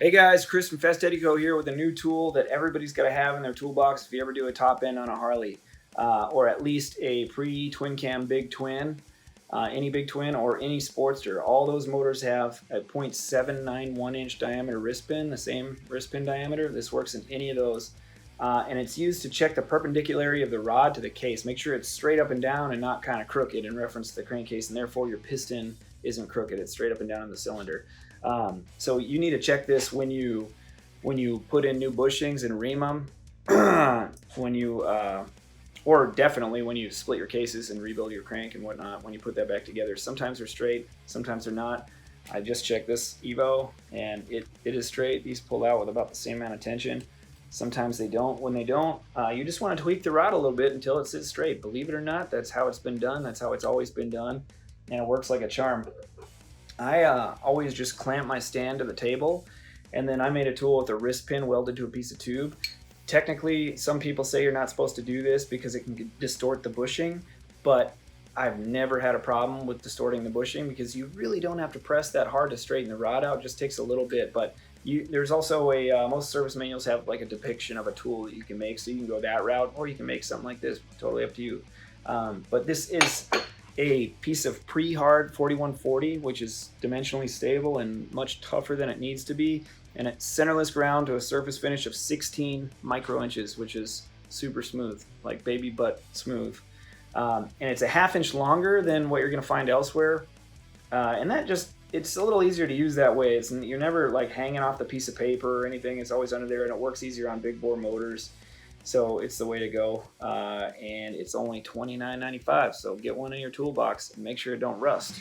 Hey guys, Chris from Fast Eddy Co here with a new tool that everybody's got to have in their toolbox if you ever do a top end on a Harley, or at least a pre-twin cam big twin, any big twin or any Sportster. All those motors have a 0.791 inch diameter wrist pin, the same wrist pin diameter. This works in any of those. And it's used to check the perpendicularity of the rod to the case. Make sure it's straight up and down and not kind of crooked in reference to the crankcase, and therefore your piston isn't crooked. It's straight up and down in the cylinder. So you need to check this when you put in new bushings and ream them, or definitely when you split your cases and rebuild your crank and whatnot. When you put that back together, sometimes they're straight, sometimes they're not. I just checked this Evo and it is straight. These pull out with about the same amount of tension. Sometimes they don't. When they don't, you just want to tweak the rod a little bit until it sits straight. Believe it or not, that's how it's been done. That's how it's always been done, and it works like a charm. I always just clamp my stand to the table, and then I made a tool with a wrist pin welded to a piece of tube. Technically, some people say you're not supposed to do this because it can distort the bushing, but I've never had a problem with distorting the bushing because you really don't have to press that hard to straighten the rod out. It just takes a little bit, but there's also most service manuals have like a depiction of a tool that you can make, so you can go that route, or you can make something like this, totally up to you. But this is a piece of pre-hard 4140, which is dimensionally stable and much tougher than it needs to be, and it's centerless ground to a surface finish of 16 micro inches, which is super smooth, like baby butt smooth. And it's a ½ inch longer than what you're going to find elsewhere, and it's a little easier to use that way. You're never like hanging off the piece of paper or anything. It's always under there, and it works easier on big bore motors. So it's the way to go, and it's only $29.95. So get one in your toolbox and make sure it don't rust.